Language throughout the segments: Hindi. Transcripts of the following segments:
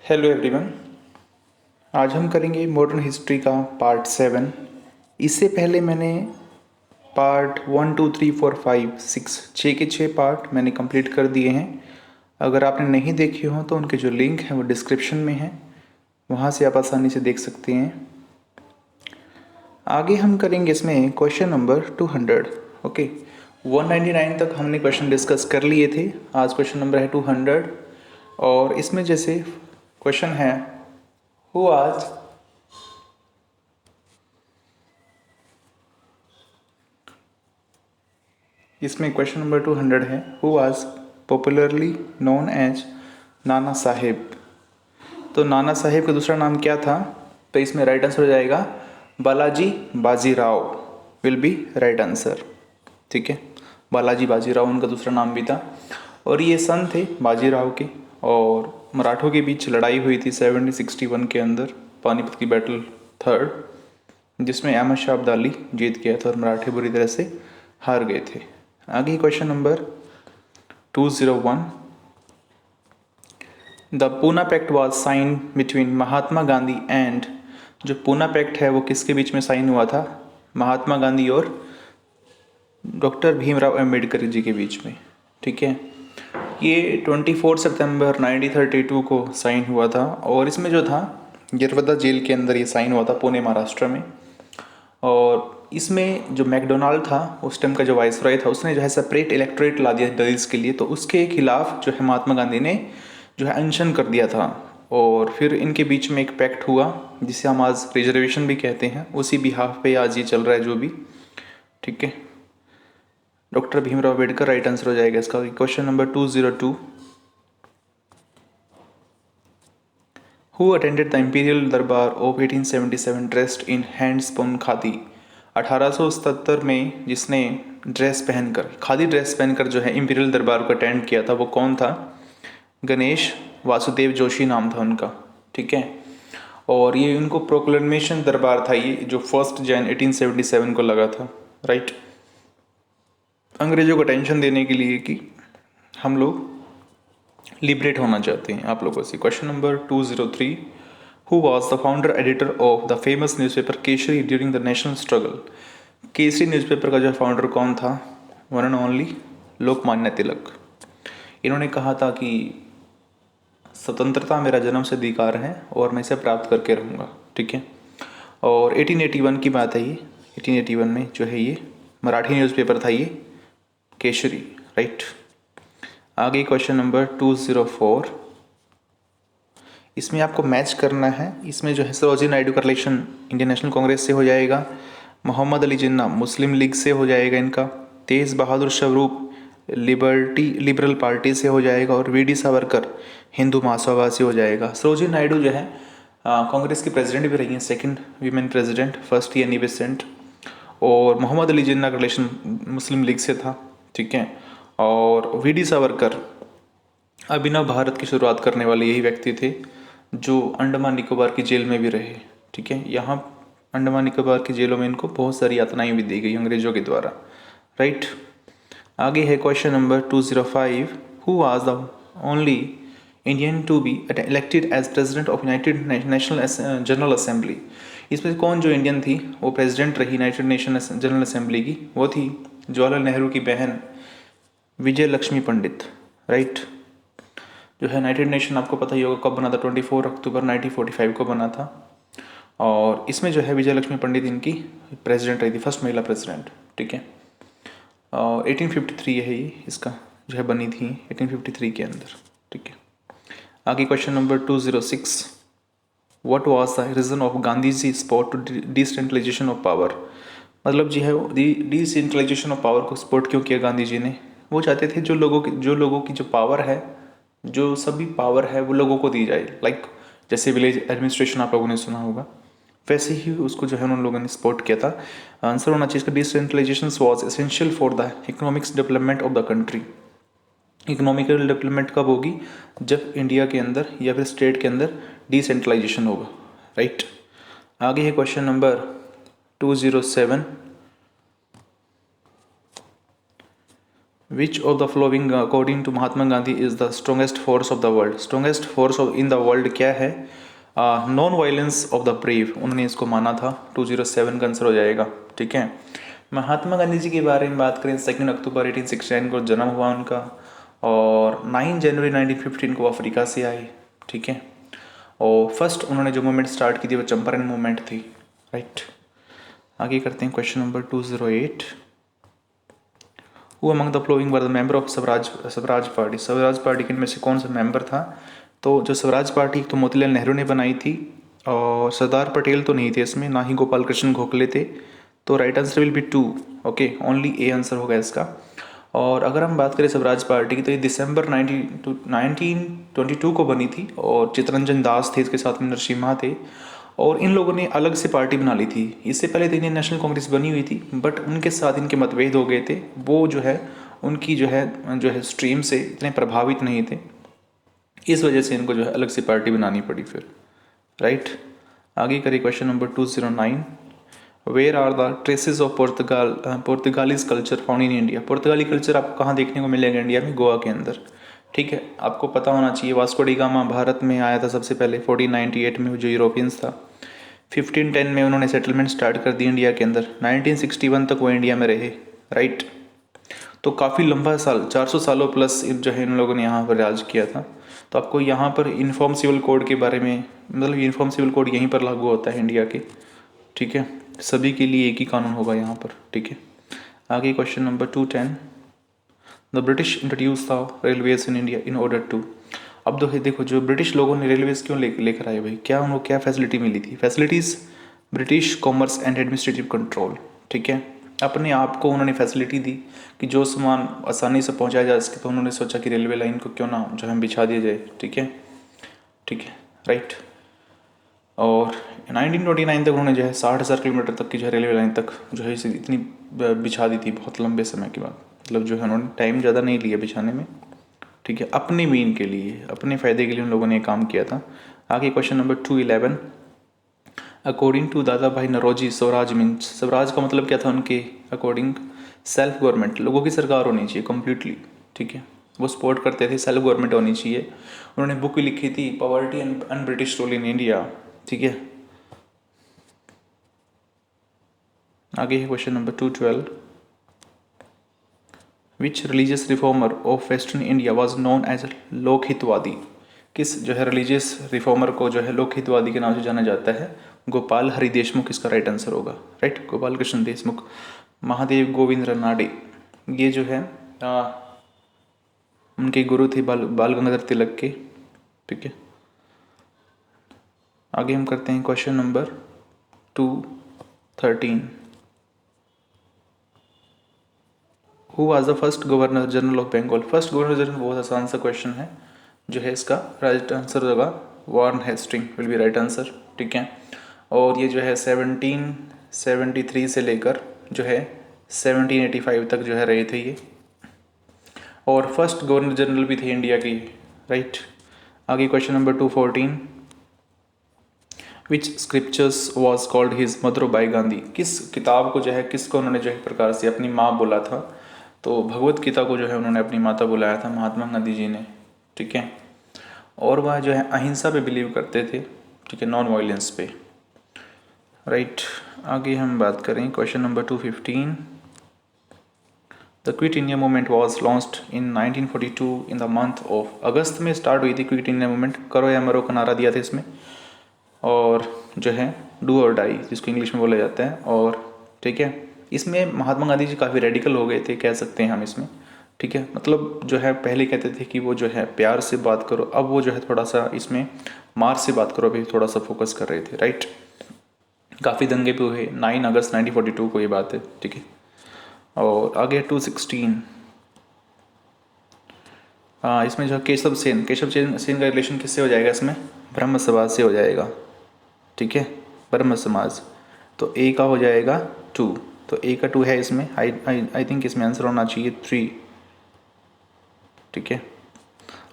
Hello everyone. आज हम करेंगे मॉडर्न हिस्ट्री का पार्ट 7। इससे पहले मैंने पार्ट 1 2 3 4 5 6 छः के 6 पार्ट मैंने कंप्लीट कर दिए हैं। अगर आपने नहीं देखे हों तो उनके जो लिंक हैं वो डिस्क्रिप्शन में हैं, वहाँ से आप आसानी से देख सकते हैं। आगे हम करेंगे इसमें क्वेश्चन नंबर 200। ओके, 199 तक हमने क्वेश्चन डिस्कस कर लिए थे। आज क्वेश्चन नंबर है 200 और इसमें जैसे क्वेश्चन है हु आज इसमें क्वेश्चन नंबर 200 है who was popularly known as Nana Saheb. तो नाना साहेब का दूसरा नाम क्या था? तो इसमें राइट आंसर हो जाएगा Balaji Bajirao will be right answer. ठीक है, बालाजी बाजीराव उनका दूसरा नाम भी था और ये सन थे बाजीराव के। और मराठों के बीच लड़ाई हुई थी 1761 के अंदर, पानीपत की बैटल थर्ड, जिसमें अहमद शाह अब्दाली जीत गया था और मराठे बुरी तरह से हार गए थे। आगे question number 201। The Poona pact was sign between Mahatma Gandhi and, जो पूना पैक्ट है वो किसके बीच में साइन हुआ था? महात्मा गांधी और डॉक्टर भीमराव अंबेडकर जी के बीच में। ठीक है, ये 24 सितंबर 1932 को साइन हुआ था और इसमें जो था यरवदा जेल के अंदर ये साइन हुआ था, पुणे महाराष्ट्र में। और इसमें जो मैकडोनाल्ड था उस टाइम का जो वाइसरॉय था, उसने जो है सेपरेट इलेक्टोरेट ला दिया दिल्ली के लिए, तो उसके खिलाफ जो है महात्मा गांधी ने जो है अनशन कर दिया था। और फिर इनके बीच में एक पैक्ट हुआ जिसे हम आज रिजर्वेशन भी कहते हैं, उसी बिहाफ पे आज ये चल रहा है जो भी। ठीक है, doctor Bhimrao Ambedkar right answer हो जाएगा इसका। Question number 202। Who attended the imperial दरबार ऑफ 1877 ड्रेस्ड इन हैंडस्पोन खादी। 1877 में जिसने ड्रेस पहनकर, खादी ड्रेस पहनकर जो है इम्पीरियल दरबार को अटेंड किया था वो कौन था? गणेश वासुदेव जोशी नाम था उनका। ठीक है, और ये उनको प्रोक्लेमेशन दरबार था ये, जो 1 जनवरी 1877 को लगा था। राइट, अंग्रेजों को टेंशन देने के लिए कि हम लोग लिबरेट होना चाहते हैं आप लोगों से। Question number 203। Who was the founder editor of the famous newspaper Kesari during the national struggle. Kesari newspaper का जो फाउंडर कौन था? One and only Lokmanya Tilak. इन्होंने कहा था कि स्वतंत्रता मेरा जन्म से अधिकार है और मैं इसे प्राप्त करके रहूँगा। ठीक है, और 1881 की बात है ये। 1881 में जो है ये मराठी न्यूज़पेपर था ये केसरी। राइट, आगे क्वेश्चन नंबर 204। इसमें आपको मैच करना है। इसमें जो है सरोजिनी नायडू का रिलेशन इंडियन नेशनल कांग्रेस से हो जाएगा, मोहम्मद अली जिन्ना मुस्लिम लीग से हो जाएगा इनका, तेज बहादुर स्वरूप लिबरल पार्टी से हो जाएगा और वी डी सावरकर हिंदू महासभा से हो जाएगा। सरोजिनी नायडू जो है कांग्रेस की प्रेसिडेंट भी रही हैं, second women president, first Annie Besant. और मोहम्मद अली जिन्ना का रिलेशन मुस्लिम लीग से था। ठीक है, और वी डी सावरकर अभिनव भारत की शुरुआत करने वाले यही व्यक्ति थे जो अंडमान निकोबार की जेल में भी रहे। ठीक है, यहाँ अंडमान निकोबार की जेलों में इनको बहुत सारी यातनाएं भी दी गई अंग्रेजों के द्वारा। राइट, आगे है question number 205। Who was the only Indian to be elected as president of United National General Assembly. इसमें कौन जो इंडियन थी वो प्रेसिडेंट रही यूनाइटेड नेशन जनरल असेंबली की? वो थी जवाहरलाल नेहरू की बहन विजय लक्ष्मी पंडित। राइट, जो है यूनाइटेड नेशन आपको पता ही होगा कब बना था, 24 अक्टूबर 1945 को बना था। और इसमें जो है विजय लक्ष्मी पंडित इनकी प्रेसिडेंट रही थी, फर्स्ट महिला प्रेसिडेंट। ठीक है, और 1853 है ये इसका जो है बनी थी 1853 के अंदर। ठीक है, आगे question number 206। What was the reason of Gandhi ji support to decentralisation of power. मतलब जी है डिसेंट्रलाइजेशन ऑफ पावर को सपोर्ट क्यों किया गांधी जी ने? वो चाहते थे जो लोगों की जो पावर है, जो सभी पावर है वो लोगों को दी जाए। लाइक जैसे विलेज एडमिनिस्ट्रेशन आप लोगों ने सुना होगा, वैसे ही उसको जो है उन लोगों ने सपोर्ट किया था। आंसर होना चाहिए इसका decentralisation was essential for the economics development of the country. Economical development कब होगी? जब इंडिया के अंदर या फिर स्टेट के अंदर डिसेंट्रलाइजेशन होगा। राइट, आगे है question number 207। Which of the flowing according to Mahatma Gandhi is the strongest force of the world? Strongest force of in the world क्या है? Non violence of the brave, उन्होंने इसको माना था। 207 का आंसर हो जाएगा। ठीक है। महात्मा गांधी जी के बारे में बात करें, 2 अक्टूबर 1869 को जन्म हुआ उनका, और 9 जनवरी 1915 को अफ्रीका से आए। ठीक है। और फर्स्ट उन्होंने जो मूवमेंट स्टार्ट की थी वो चंपारण मूवमेंट थी। राइट। आगे करते हैं question number 208। Who among the flowing were the member of Swaraj party? Swaraj party के इनमें से कौन सा मेंबर था? तो जो स्वराज पार्टी तो मोतीलाल नेहरू ने बनाई थी, और सरदार पटेल तो नहीं थे इसमें, ना ही गोपाल कृष्ण गोखले थे। तो right answer will be 2। Okay, only A answer होगा इसका। और अगर हम बात करें स्वराज पार्टी की, तो ये दिसंबर 1922 को बनी थी, और चित्तरंजन दास थे इसके साथ में, नरसिम्हा थे, और इन लोगों ने अलग से पार्टी बना ली थी। इससे पहले तो इंडियन नेशनल कांग्रेस बनी हुई थी, बट उनके साथ इनके मतभेद हो गए थे। वो जो है उनकी जो है स्ट्रीम से इतने प्रभावित नहीं थे, इस वजह से इनको जो है अलग से पार्टी बनानी पड़ी फिर। राइट। आगे करिए question number 209। Where are the traces of Portuguese culture found in India? पुर्तगाली कल्चर आपको कहाँ देखने को मिलेगा इंडिया में? गोवा के अंदर। ठीक है। आपको पता होना चाहिए वास्को डी गामा भारत में आया था सबसे पहले 1498 में, जो यूरोपियंस था। 1510 में उन्होंने सेटलमेंट स्टार्ट कर दी इंडिया के अंदर। 1961 तक वो इंडिया में रहे। राइट। तो काफ़ी लंबा साल, 400 सालों प्लस जो है इन लोगों ने यहाँ पर राज किया था। तो आपको यहाँ पर यूनिफॉर्म सिविल कोड के बारे में, मतलब यूनिफॉर्म सिविल कोड यहीं पर लागू होता है इंडिया के। ठीक है। सभी के लिए एक ही कानून होगा यहाँ पर। ठीक है। आगे question number 210। The British introduce the railways in India in order to. अब देखो जो ब्रिटिश लोगों ने रेलवेज क्यों लेकर आए भाई? क्या उनको क्या फैसिलिटी मिली थी? Facilities British commerce and administrative control. ठीक है। अपने आप को उन्होंने फैसिलिटी दी कि जो सामान आसानी से पहुंचाया जा सके, तो उन्होंने सोचा कि रेलवे लाइन को क्यों ना जो है बिछा दिया जाए। ठीक है। ठीक है। राइट। और 1929 तक उन्होंने जो है 60,000 किलोमीटर तक की जो है रेलवे लाइन तक जो है इसे इतनी बिछा दी थी, बहुत लंबे समय के बाद। मतलब जो है उन्होंने टाइम ज़्यादा नहीं लिया बिछाने में। ठीक है। अपने मीन के लिए, अपने फ़ायदे के लिए उन लोगों ने काम किया था। आगे क्वेश्चन नंबर 211। अकॉर्डिंग टू दादा भाई नरोजी, स्वराज मीन्स, स्वराज का मतलब क्या था उनके अकॉर्डिंग? सेल्फ गवर्नमेंट, लोगों की सरकार होनी चाहिए कम्प्लीटली। ठीक है। वो सपोर्ट करते थे सेल्फ गवर्नमेंट होनी चाहिए। उन्होंने बुक लिखी थी poverty and un British rule in India. ठीक है। आगे है question number 212। Which religious reformer of western India was known as Lokhitwadi? किस जो है रिलीजियस रिफॉर्मर को जो है लोकहितवादी के नाम से जाना जाता है? गोपाल हरि देशमुख इसका राइट आंसर होगा। राइट। गोपाल कृष्ण देशमुख। महादेव गोविंद रानडे, ये जो है उनके गुरु थे बाल गंगाधर तिलक के। ठीक है। आगे हम करते हैं question number 213। Who was the first governor general of Bengal? First governor general, बहुत आसान सा क्वेश्चन है, जो है इसका राइट आंसर होगा Warren Hasting will be right answer. ठीक है। और ये जो है 1773 से लेकर जो है 1785 तक जो है रहे थे ये, और फर्स्ट गवर्नर जनरल भी थे इंडिया की। राइट। आगे question number 214। Which scriptures was called his mother by Gandhi? किस किताब को जो है, किसको उन्होंने जो है प्रकार से अपनी माँ बोला था? तो भगवत गीता को जो है उन्होंने अपनी माता बुलाया था महात्मा गांधी जी ने। ठीक है। और वह जो है अहिंसा पे बिलीव करते थे। ठीक है। नॉन वायलेंस पे। राइट। आगे हम बात करें question number 215। The Quit India movement was launched in 1942 in the month of, अगस्त में स्टार्ट हुई थी क्विट इंडिया मूवमेंट। करो या मरो का नारा दिया था इसमें, और जो है डू और डाई जिसको इंग्लिश में बोला जाता है। और ठीक है, इसमें महात्मा गांधी जी काफ़ी रेडिकल हो गए थे, कह सकते हैं हम इसमें। ठीक है। मतलब जो है पहले कहते थे कि वो जो है प्यार से बात करो, अब वो जो है थोड़ा सा इसमें मार से बात करो, अभी थोड़ा सा फोकस कर रहे थे। राइट। काफ़ी दंगे पे हुए 9 अगस्त 1942 को ये बात है। ठीक है। और आगे 216। इसमें जो केशव सेन का रिलेशन किससे हो जाएगा? इसमें ब्रह्म समाज से हो जाएगा। ठीक है। ब्रह्म समाज। तो ए का हो जाएगा 2, तो ए का 2 है इसमें। आई थिंक इसमें आंसर होना चाहिए 3। ठीक है।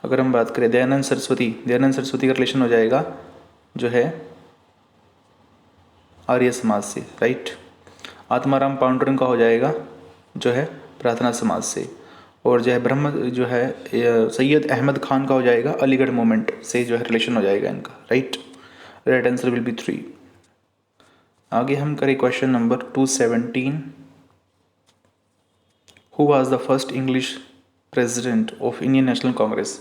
अगर हम बात करें दयानंद सरस्वती का रिलेशन हो जाएगा जो है आर्य समाज से। राइट। आत्माराम पांडुरंग का हो जाएगा जो है प्रार्थना समाज से। और जो है ब्रह्म जो है सैयद अहमद खान का हो जाएगा अलीगढ़ मूवमेंट से जो है रिलेशन हो जाएगा इनका, right. Right answer will be 3। आगे हम करें question number 217। Who was the first English president of Indian national Congress.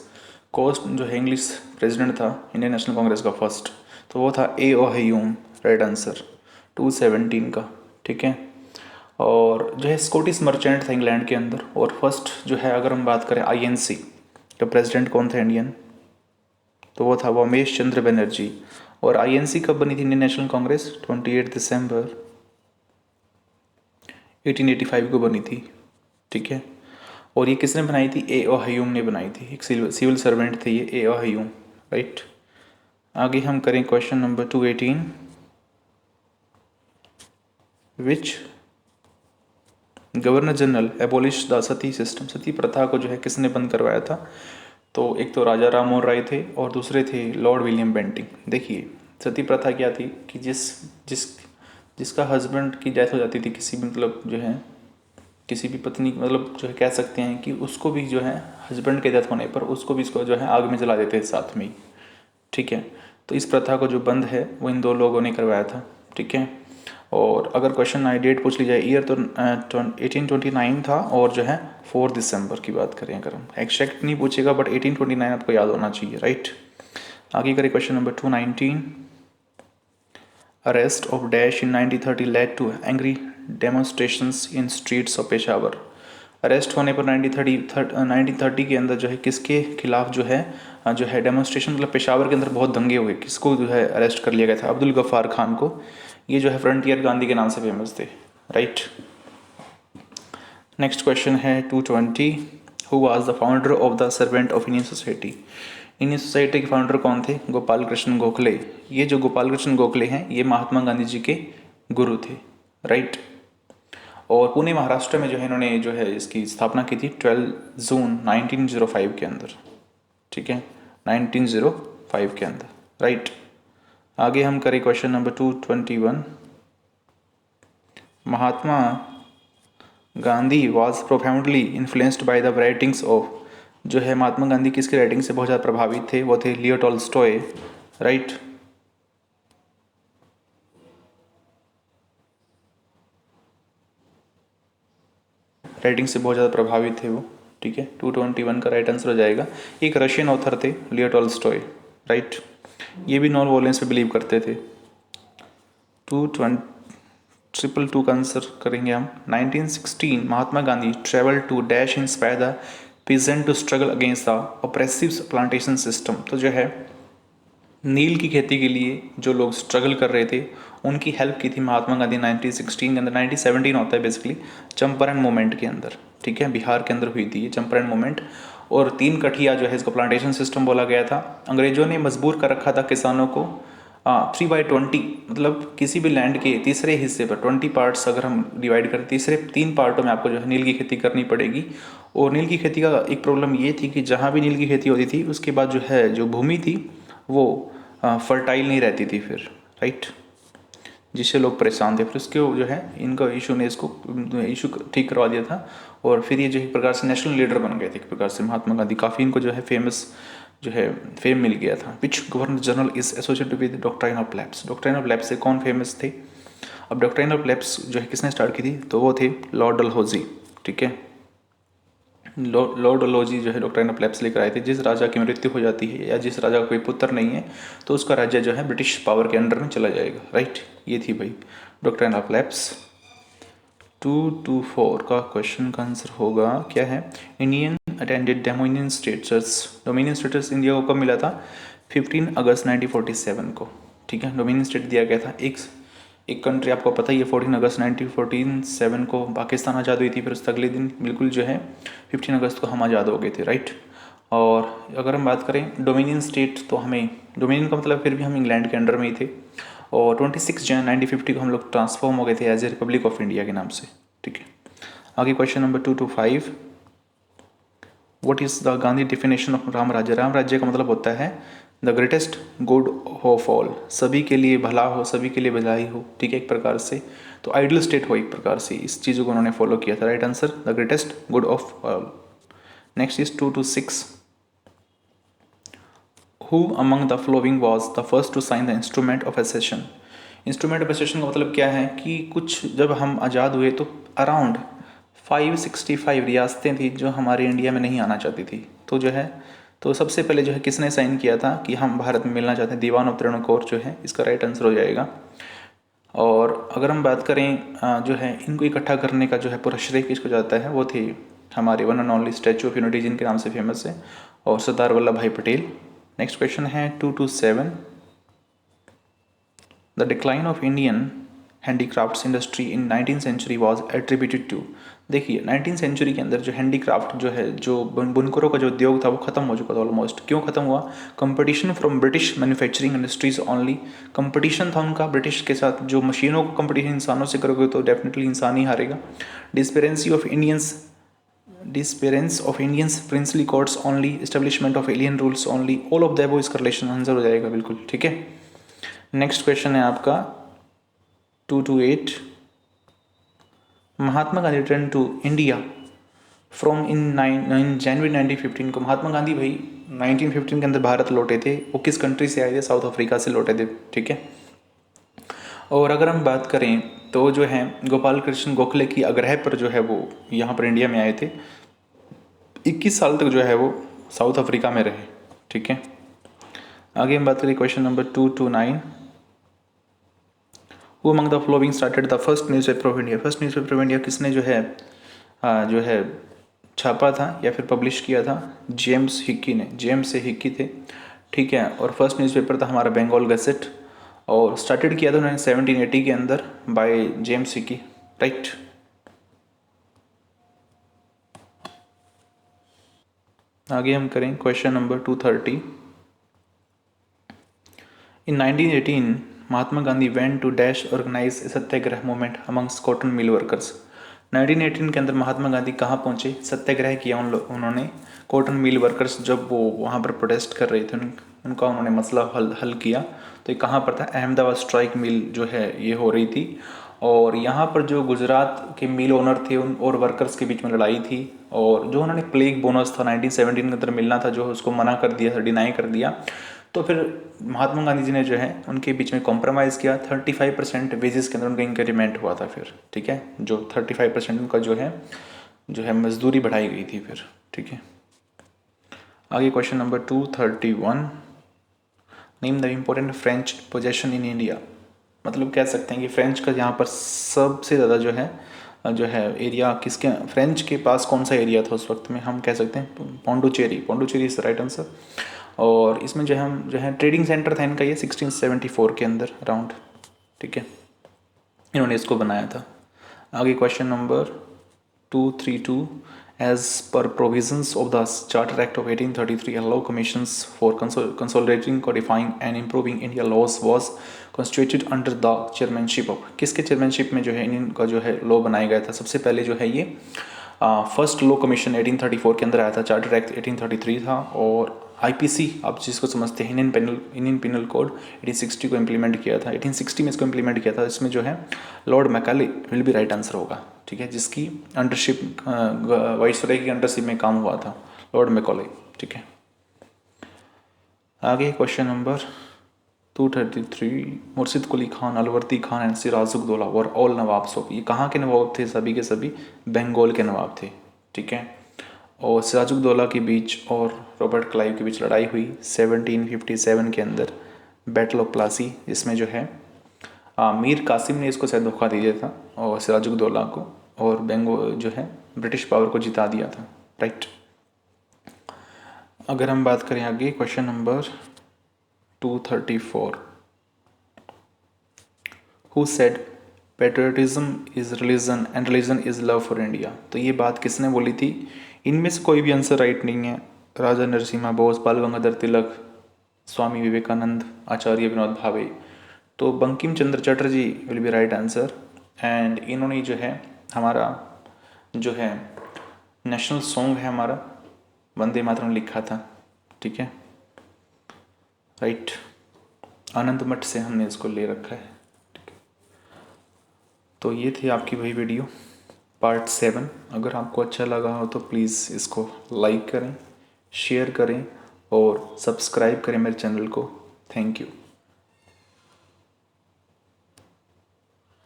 कौन जो है इंग्लिश प्रेसिडेंट था इंडियन नेशनल कांग्रेस का फर्स्ट, तो वो था ए ओ हयूम। राइट आंसर 217 का, ठीक है। और जो है स्कॉटिश मर्चेंट था इंग्लैंड के अंदर। और फर्स्ट जो है अगर हम बात करें आईएनसी का प्रेसिडेंट कौन था इंडियन, तो वो था उमेश चंद्र बनर्जी। और आईएनसी कब बनी थी इंडियन नेशनल कांग्रेस, 28 दिसंबर 1885 को बनी थी, ठीक है। और ये किसने बनाई थी, ए ओ हयूम ने बनाई थी, एक सिविल सर्वेंट थे ये ए ओ हयूम, राइट। आगे हम करें question number 218। Which governor general abolish the sati system. Sati प्रथा को जो है किसने बंद करवाया था, तो एक तो राजा राम मोहन राय थे और दूसरे थे लॉर्ड विलियम बेंटिंग। देखिए सती प्रथा क्या थी कि जिसका हस्बैंड की डेथ हो जाती थी, किसी मतलब जो है किसी भी पत्नी मतलब जो है कह सकते हैं कि उसको भी जो है हस्बैंड के डेथ होने पर उसको भी इसको जो है आग में जला देते हैं साथ में ही, ठीक है। तो इस प्रथा को जो बंद है वो इन दो लोगों ने करवाया था, ठीक है। और अगर क्वेश्चन आई डेट पूछ ली जाए ईयर तो 1829 था और जो है 4 दिसंबर की बात करें अगर हम, एक्जैक्ट नहीं पूछेगा बट 1829 आपको याद होना चाहिए, राइट। आगे करें question number 219। Arrest of dash in 1930 led to angry demonstrations in streets of Peshawar. Arrest होने पर 1930 के अंदर जो है किसके खिलाफ जो है डेमोन्स्ट्रेशन मतलब पेशावर के अंदर बहुत दंगे हुए, किसको जो है अरेस्ट कर लिया गया था, अब्दुल गफ्फार खान को। ये जो है फ्रंटियर गांधी के नाम से फेमस थे, राइट। नेक्स्ट क्वेश्चन है 220। Who was the founder of the servant of Indian society. Indian society के फाउंडर कौन थे, गोपाल कृष्ण गोखले। ये जो गोपाल कृष्ण गोखले हैं ये महात्मा गांधी जी के गुरु थे, राइट। और पुणे महाराष्ट्र में जो है इन्होंने जो है इसकी स्थापना की थी 12 जून 1905 के अंदर, ठीक है, 1905 के अंदर, राइट। आगे हम करें question number 221। Mahatma Gandhi was profoundly influenced by the writings of. जो है महात्मा गांधी किसके राइटिंग से बहुत ज़्यादा प्रभावित थे, वो थे लियो टॉल्स्टॉय, राइट। राइटिंग से बहुत ज़्यादा प्रभावित थे वो, ठीक है। 221 का राइट आंसर हो जाएगा। एक रशियन ऑथर थे लियो टॉल्स्टॉय, राइट। ये भी नॉन वॉयलेंस पे बिलीव करते थे। 222 का आंसर करेंगे हम। 1916 Mahatma Gandhi travel to dash inspire the peasant to struggle against the oppressive plantation system. तो जो है नील की खेती के लिए जो लोग स्ट्रगल कर रहे थे उनकी हेल्प की थी महात्मा गांधी 1916 के अंदर। 1917 होता है बेसिकली चंपारण मूवमेंट के अंदर, ठीक है, बिहार के अंदर हुई थी ये चंपारण मूवमेंट। और 3 कठिया जो है इसको प्लांटेशन सिस्टम बोला गया था। अंग्रेजों ने मजबूर कर रखा था किसानों को 3/20 मतलब किसी भी लैंड के तीसरे हिस्से पर 20 पार्ट्स अगर हम डिवाइड करें, तीसरे 3 पार्टों में आपको जो है नील की खेती करनी पड़ेगी। और नील की खेती का एक प्रॉब्लम ये थी कि जहाँ भी नील की खेती होती थी उसके बाद जो है जो भूमि थी वो फर्टाइल नहीं रहती थी फिर, राइट, जिससे लोग परेशान थे। फिर उसके जो है इनका इशू ने इसको इशू ठीक करवा दिया था। और फिर ये जो एक प्रकार से नेशनल लीडर बन गए थे एक प्रकार से महात्मा गांधी। काफ़ी इनको जो है फेमस जो है फेम मिल गया था। Which governor general is associated with doctrine of lapse. Doctrine of lapse से कौन फेमस थे। अब डॉक्ट्राइन ऑफ लैप्स जो है किसने स्टार्ट की थी, तो वो थे लॉर्ड डलहौजी, ठीक है। लॉर्ड डलहौजी जो है डॉक्ट्राइन ऑफ लैप्स लेकर आए थे। जिस राजा की मृत्यु हो जाती है या जिस राजा का कोई पुत्र नहीं है तो उसका राज्य जो है ब्रिटिश पावर के अंडर में चला जाएगा, राइट। ये थी भाई डॉक्ट्राइन ऑफ लैप्स। 224 का क्वेश्चन का आंसर होगा क्या है, Indian attended dominion status. Dominion status India को कब मिला था, 15 अगस्त 1947 को, ठीक है। डोमिनियन स्टेट दिया गया था। एक कंट्री आपको पता ही है 14 अगस्त 1947 को पाकिस्तान आज़ाद हुई थी। फिर उसके अगले दिन बिल्कुल जो है 15 अगस्त को हम आज़ाद हो गए थे, राइट। और अगर हम बात करें डोमिनियन स्टेट तो हमें डोमिनियन का मतलब फिर भी हम इंग्लैंड के अंडर में ही थे। और 26 जनवरी 1950 को हम लोग ट्रांसफॉर्म हो गए थे as a republic of India के नाम से, ठीक है। आगे question number 225। What is the Gandhi definition of Ram Rajya. Ram Rajya का मतलब होता है the greatest good of all, सभी के लिए भला हो, सभी के लिए भलाई हो, ठीक है, एक प्रकार से। तो आइडियल स्टेट हो एक प्रकार से, इस चीज़ों को उन्होंने फॉलो किया था, right answer the greatest good of all. Next is 2 to 6, who among the following was the first to sign the instrument of accession. Instrument of accession का मतलब क्या है कि कुछ जब हम आज़ाद हुए तो अराउंड 565 रियासतें थी जो हमारे इंडिया में नहीं आना चाहती थी। तो जो है तो सबसे पहले जो है किसने साइन किया था कि हम भारत में मिलना चाहते हैं, दीवान ऑफ त्रिणकोर जो है इसका राइट आंसर हो जाएगा। और अगर हम बात करें जो है इनको इकट्ठा करने का जो है पूरा श्रेय किसको जाता है, वो थे हमारे one and only statue of unity जिनके नाम से फेमस है, और सरदार वल्लभ भाई पटेल। नेक्स्ट क्वेश्चन है 2 to 7, the decline of Indian handicrafts industry in 19th century was attributed to. देखिए 19th सेंचुरी के अंदर जो हैंडीक्राफ्ट जो है, जो बुनकरों का जो उद्योग था वो खत्म हो चुका था ऑलमोस्ट। क्यों खत्म हुआ? Competition from British manufacturing industries only. Competition था उनका ब्रिटिश के साथ। जो मशीनों को कंपटीशन इंसानों से करोगे तो डेफिनेटली इंसान ही हारेगा। Disappearance of Indians princely courts only, establishment of alien rules only, all of the above इसका रिलेशन आंसर हो जाएगा बिल्कुल, ठीक है। नेक्स्ट क्वेश्चन है आपका 2 to 8, Mahatma Gandhi return to India from in January 1915 को। महात्मा गांधी भाई 1915 के अंदर भारत लौटे थे। वो किस कंट्री से आए थे? साउथ अफ्रीका से लौटे थे, ठीक है। और अगर हम बात करें तो जो है गोपाल कृष्ण गोखले की आग्रह पर जो है वो यहाँ पर इंडिया में आए थे। 21 साल तक जो है वो साउथ अफ्रीका में रहे, ठीक है। आगे हम बात करें question number 2 to 9, who among the flowing started the first newspaper of India. First newspaper of India किसने जो है छापा था या फिर पब्लिश किया था? जेम्स हिक्की ने। जेम्स से हिक्की थे, ठीक है। और फर्स्ट न्यूज़पेपर था हमारा बंगाल गैजेट, और स्टार्टेड किया था उन्होंने 1780 के अंदर बाय जेम्स हिक्की, राइट। आगे हम करें question number 230, in 1918 Mahatma Gandhi went to dash organise satyagraha movement amongst cotton mill workers. 1918 के अंदर महात्मा गांधी कहाँ पहुँचे? सत्याग्रह किया उन्होंने। कॉटन मिल वर्कर्स जब वो वहाँ पर प्रोटेस्ट कर रहे थे, उनका उन्होंने मसला हल किया। तो ये कहाँ पर था? अहमदाबाद स्ट्राइक मिल जो है ये हो रही थी, और यहाँ पर जो गुजरात के मिल ओनर थे उन और वर्कर्स के बीच में लड़ाई थी। और जो उन्होंने प्लेग बोनस था 1917 के अंदर मिलना था, जो उसको मना कर दिया था, डिनाई कर दिया। तो फिर महात्मा गांधी जी ने जो है उनके बीच में कॉम्प्रोमाइज़ किया। 35% वेजेस के अंदर उनका इंक्रीमेंट हुआ था फिर, ठीक है। जो 35% उनका जो है मजदूरी बढ़ाई गई थी फिर, ठीक है। आगे question number 231, name the important French possession in India. मतलब कह सकते हैं कि फ्रेंच का यहाँ पर सबसे ज़्यादा जो है एरिया किसके, फ्रेंच के पास कौन सा एरिया था उस वक्त में? हम कह सकते हैं Pondicherry. Pondicherry is the right answer. और इसमें जो है ट्रेडिंग सेंटर था इनका ये 1674 के अंदर अराउंड, ठीक है, इन्होंने इसको बनाया था। आगे question number 232, as per provisions of the charter act of 1833 allow commissions for consolidating, codifying and improving India laws was constituted under the chairmanship of। किसके चेयरमैनशिप में जो है इनका जो है लॉ बनाया गया था? सबसे पहले जो है ये फर्स्ट लॉ कमीशन 1834 के अंदर आया था। चार्टर एक्ट 1833 था, और आईपीसी आप जिसको समझते हैं इंडियन पिनल कोड 1860 को इम्प्लीमेंट किया था। 1860 में इसको इम्प्लीमेंट किया था। इसमें जो है Lord Macaulay will be right answer होगा, ठीक है, जिसकी अंडरशिप वाइसरॉय की अंडरशिप में काम हुआ था, लॉर्ड मैकाले, ठीक है। आगे question number 233, Murshid Quli Khan, Alivardi Khan and Sirajuddaula were all nawabs of. ये कहाँ के नवाब थे? सभी के सभी बंगाल के नवाब थे, ठीक है। और सिराजुद्दौला के बीच और रॉबर्ट क्लाइव के बीच लड़ाई हुई 1757 के अंदर, बैटल ऑफ प्लासी, जिसमें जो है मीर कासिम ने इसको शायद धोखा दे दिया था और सिराजुद्दौला को, और बंगाल जो है ब्रिटिश पावर को जिता दिया था, राइट। अगर हम बात करें आगे question number 234, who said patriotism is religion and religion is love for India. तो ये बात किसने बोली थी? इनमें से कोई भी आंसर राइट नहीं है। राजा नरसिम्हा बोस, बाल गंगाधर तिलक, स्वामी विवेकानंद, आचार्य विनोद भावे। तो Bankim Chandra Chatterjee will be right answer. And इन्होंने जो है हमारा जो है नेशनल सॉन्ग है हमारा वंदे मातरम लिखा था, ठीक है, राइट। आनंद मठ से हमने इसको ले रखा है, ठीक है। तो ये थी आपकी वही वीडियो। पार्ट 7। अगर आपको अच्छा लगा हो तो प्लीज़ इसको लाइक करें, शेयर करें और सब्सक्राइब करें मेरे चैनल को। Thank you.